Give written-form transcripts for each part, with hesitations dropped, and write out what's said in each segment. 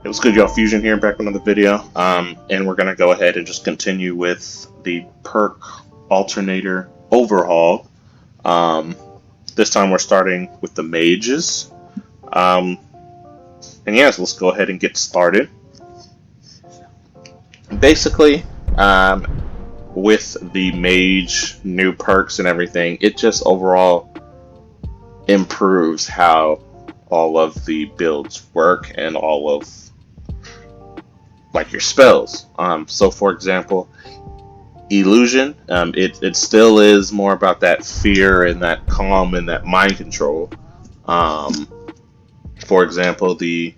It was good, y'all. Fusion here, back with another video. And we're gonna go ahead and just continue with the Perk Alternator overhaul. This time we're starting with the mages. And yeah, so let's go ahead and get started. Basically, with the mage new perks and everything, it just overall improves how all of the builds work and all of like your spells. So for example, illusion, it still is more about that fear and that calm and that mind control. For example, the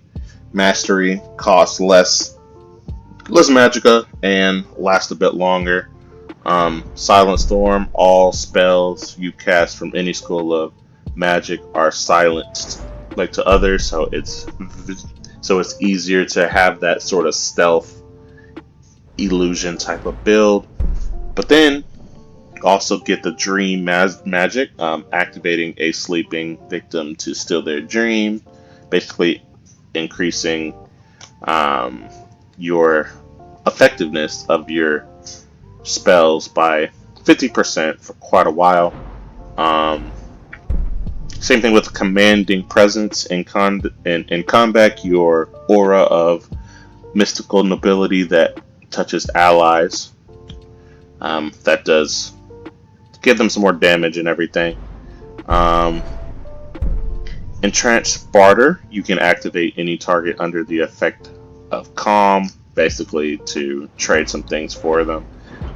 mastery costs less magicka and lasts a bit longer. Silent Storm, all spells you cast from any school of magic are silenced like to others, so it's easier to have that sort of stealth illusion type of build. But then also get the dream magic, activating a sleeping victim to steal their dream, basically increasing your effectiveness of your spells by 50% for quite a while. Same thing with commanding presence in combat, your aura of mystical nobility that touches allies. That does give them some more damage and everything. Entranced Barter, you can activate any target under the effect of calm, basically to trade some things for them.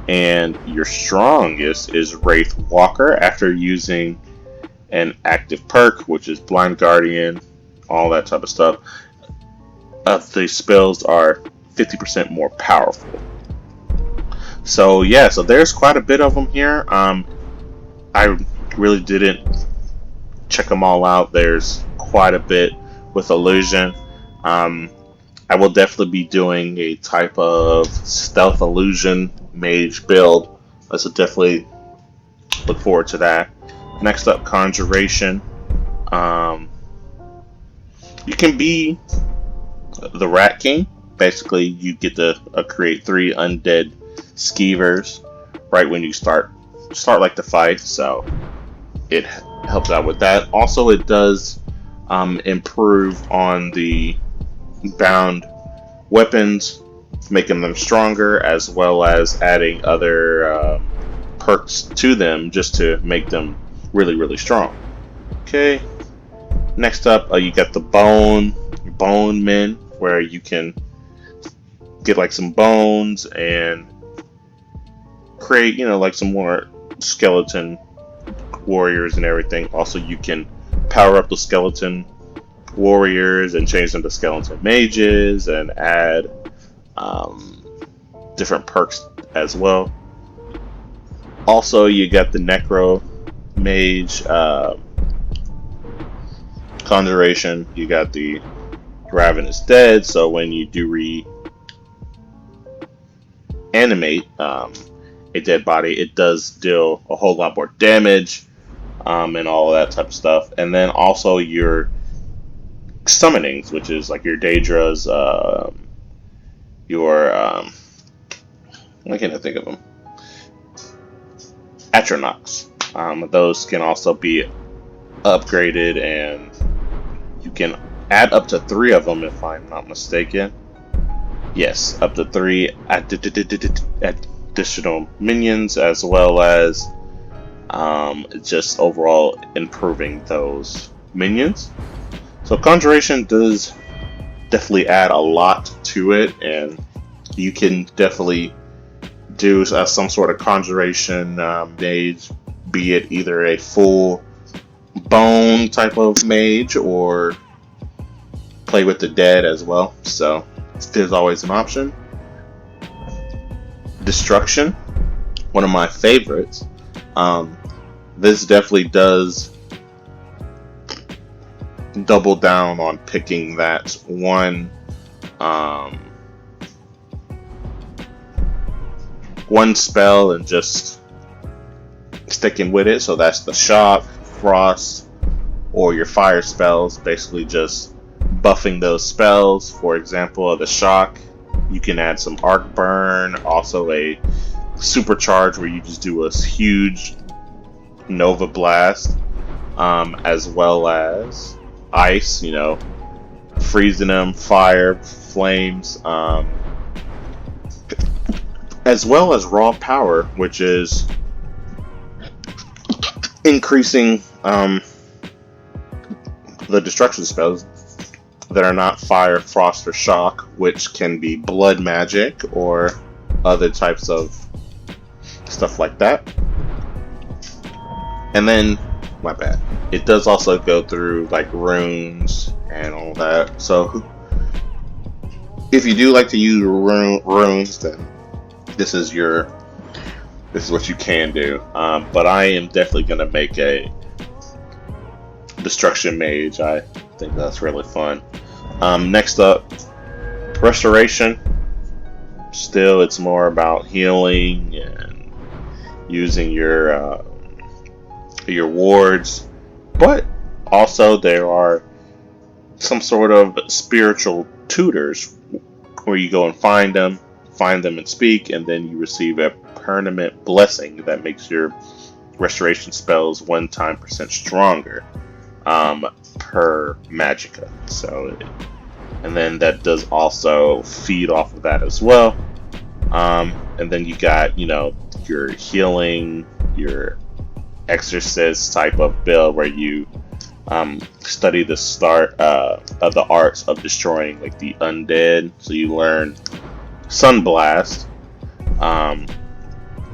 And your strongest is Wraith Walker after using an active perk, which is Blind Guardian, all that type of stuff. The spells are 50% more powerful. So yeah, so there's quite a bit of them here. I really didn't check them all out. There's quite a bit with illusion. I will definitely be doing a type of stealth illusion mage build. So definitely look forward to that. Next up, Conjuration. You can be the Rat King. Basically, you get to create 3 undead skeevers right when you start like the fight, so it helps out with that. Also, it does improve on the bound weapons, making them stronger, as well as adding other perks to them just to make them really strong. Okay, next up, you got the bone men, where you can get like some bones and create, like some more skeleton warriors and everything. Also, you can power up the skeleton warriors and change them to skeleton mages and add different perks as well. Also, you got the Necro Mage Conjuration. You got the Ravenous Dead, so when you do reanimate a dead body, it does deal a whole lot more damage and all of that type of stuff. And then also your summonings, which is like your Daedras, your why can't I think of them? Atronachs. Those can also be upgraded, and you can add up to 3 of them if I'm not mistaken. Yes, up to 3 additional minions, as well as just overall improving those minions. So Conjuration does definitely add a lot to it, and you can definitely do some sort of Conjuration mage, be it either a full bone type of mage or play with the dead as well. So there's always an option. Destruction, one of my favorites. This definitely does double down on picking that one spell and just sticking with it. So that's the shock, frost, or your fire spells. Basically just buffing those spells. For example, the shock, you can add some arc burn, also a supercharge where you just do a huge Nova Blast, as well as ice, freezing them, fire, flames, as well as raw power, which is increasing the destruction spells that are not fire, frost, or shock, which can be blood magic or other types of stuff like that. And then, my bad, it does also go through like runes and all that. So if you do like to use runes, then this is what you can do. But I am definitely gonna make a destruction mage. I think that's really fun. Next up, restoration. Still, it's more about healing and using your wards, but also there are some sort of spiritual tutors where you go and find them and speak, and then you receive a permanent blessing that makes your restoration spells 1% stronger per magicka. So, and then that does also feed off of that as well. And then you got your healing, your exorcist type of build where you study the start of the arts of destroying like the undead. So you learn Sunblast,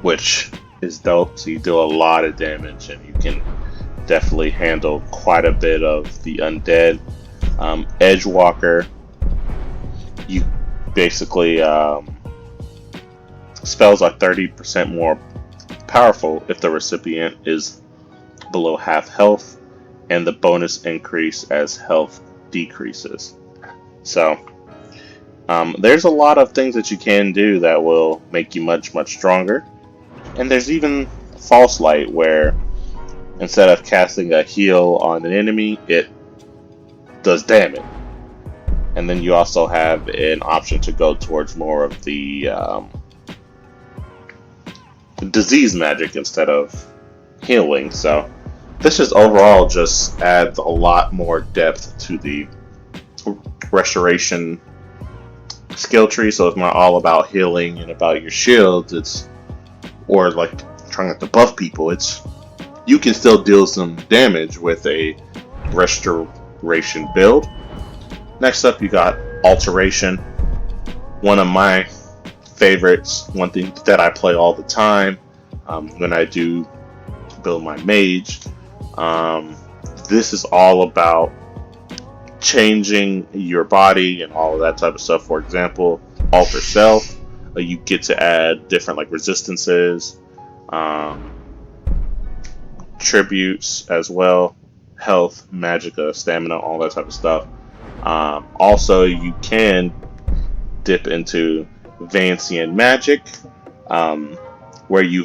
which is dope. So you do a lot of damage and you can definitely handle quite a bit of the undead. Edgewalker, you basically spells are 30% more powerful if the recipient is below half health, and the bonus increase as health decreases. So there's a lot of things that you can do that will make you much stronger. And there's even False Light, where instead of casting a heal on an enemy, it does damage. And then you also have an option to go towards more of the disease magic instead of healing. So this is overall just adds a lot more depth to the restoration skill tree. So it's not all about healing and about your shields, or like trying not to buff people. You can still deal some damage with a restoration build. Next up, you got Alteration, one of my favorites, one thing that I play all the time when I do build my mage. This is all about changing your body and all of that type of stuff. For example, Alter Self, you get to add different like resistances, tributes as well, health, magicka, stamina, all that type of stuff. Also, you can dip into Vancian magic, where you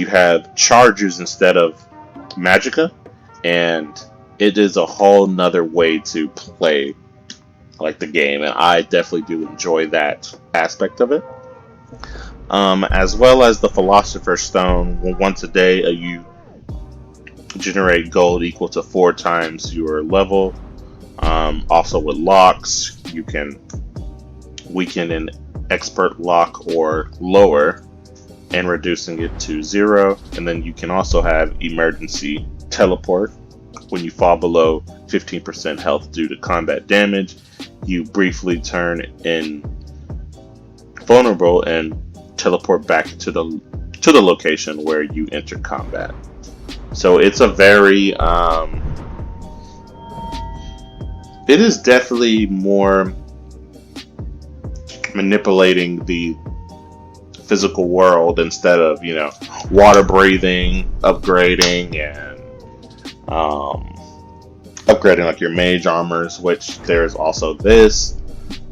have charges instead of magicka, and it is a whole nother way to play like the game, and I definitely do enjoy that aspect of it. As well as the Philosopher Stone, once a day you generate gold equal to 4 times your level. Also with locks, you can weaken an expert lock or lower and reducing it to 0. And then you can also have emergency teleport. When you fall below 15% health due to combat damage, you briefly turn invulnerable and teleport back to the location where you entered combat. So it's a very it is definitely more manipulating the physical world instead of water breathing, upgrading, and upgrading like your mage armors, which there's also this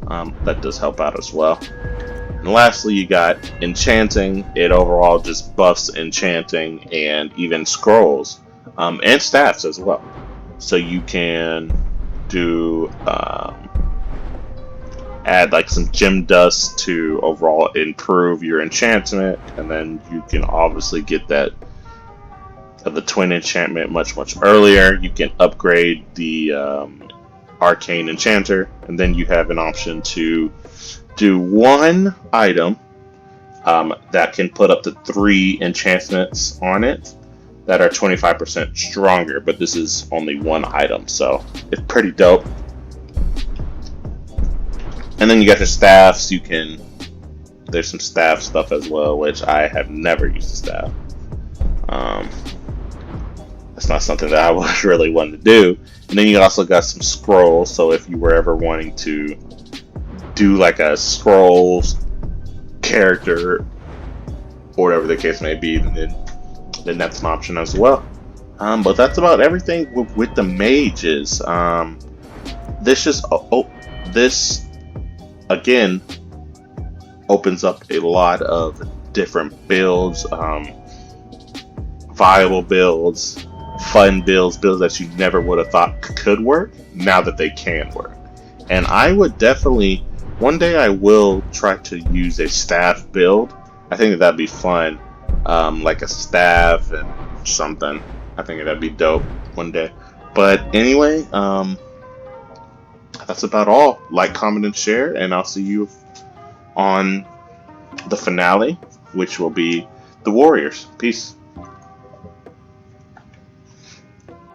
that does help out as well. And lastly, you got enchanting. It overall just buffs enchanting and even scrolls and staffs as well. So you can do add like some gem dust to overall improve your enchantment, and then you can obviously get that the twin enchantment much earlier. You can upgrade the arcane enchanter, and then you have an option to do one item that can put up to 3 enchantments on it that are 25% stronger, but this is only one item, so it's pretty dope. And then you got your staffs. There's some staff stuff as well, which I have never used a staff. That's not something that I was really wanting to do. And then you also got some scrolls, so if you were ever wanting to do like a scrolls character, or whatever the case may be, then that's an option as well. But that's about everything with the mages. This again opens up a lot of different builds, viable builds, fun builds that you never would have thought could work, now that they can work. And I would definitely, one day I will try to use a staff build. I think that'd be fun, like a staff and something. I think that'd be dope one day. But anyway, that's about all. Like, comment, and share, and I'll see you on the finale, which will be the Warriors. Peace.